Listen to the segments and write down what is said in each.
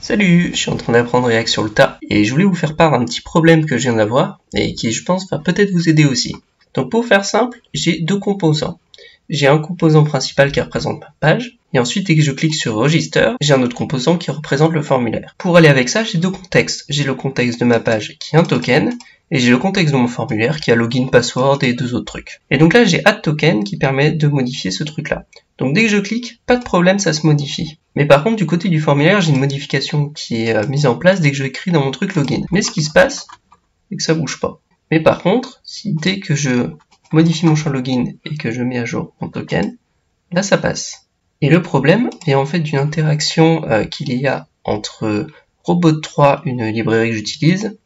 Salut, je suis en train d'apprendre React sur le tas et je voulais vous faire part d'un petit problème que je viens d'avoir et qui je pense va peut-être vous aider aussi. Donc pour faire simple, j'ai deux composants. J'ai un composant principal qui représente ma page et ensuite dès que je clique sur Register, j'ai un autre composant qui représente le formulaire. Pour aller avec ça, j'ai deux contextes. J'ai le contexte de ma page qui est un token et j'ai le contexte de mon formulaire qui a login, password et deux autres trucs. Et donc là, j'ai add token qui permet de modifier ce truc-là. Donc dès que je clique, pas de problème, ça se modifie. Mais par contre, du côté du formulaire, j'ai une modification qui est mise en place dès que je écris dans mon truc login. Mais ce qui se passe, c'est que ça bouge pas. Mais par contre, si dès que je modifie mon champ login et que je mets à jour mon token, là ça passe. Et le problème est en fait d'une interaction qu'il y a entre Robot3, une librairie que j'utilise,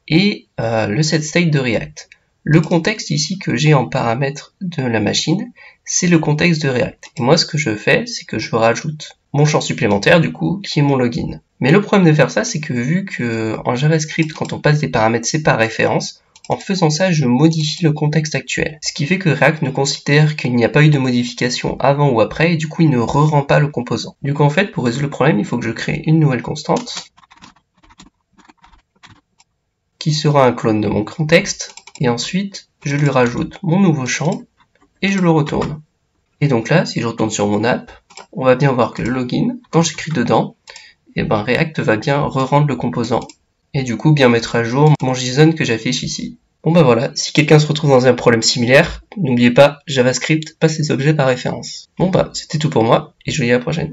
et le setState de React. Le contexte ici que j'ai en paramètre de la machine, c'est le contexte de React. Et moi ce que je fais, c'est que je rajoute mon champ supplémentaire du coup, qui est mon login. Mais le problème de faire ça, c'est que vu que en JavaScript, quand on passe des paramètres, c'est par référence, en faisant ça, je modifie le contexte actuel. Ce qui fait que React ne considère qu'il n'y a pas eu de modification avant ou après, et du coup il ne re-rend pas le composant. Du coup en fait, pour résoudre le problème, il faut que je crée une nouvelle constante, qui sera un clone de mon contexte, et ensuite je lui rajoute mon nouveau champ, et je le retourne. Et donc là, si je retourne sur mon app, on va bien voir que le login, quand j'écris dedans, et ben React va bien re-rendre le composant, et du coup bien mettre à jour mon JSON que j'affiche ici. Bon bah voilà, si quelqu'un se retrouve dans un problème similaire, n'oubliez pas, JavaScript passe les objets par référence. Bon bah, c'était tout pour moi, et je vous dis à la prochaine.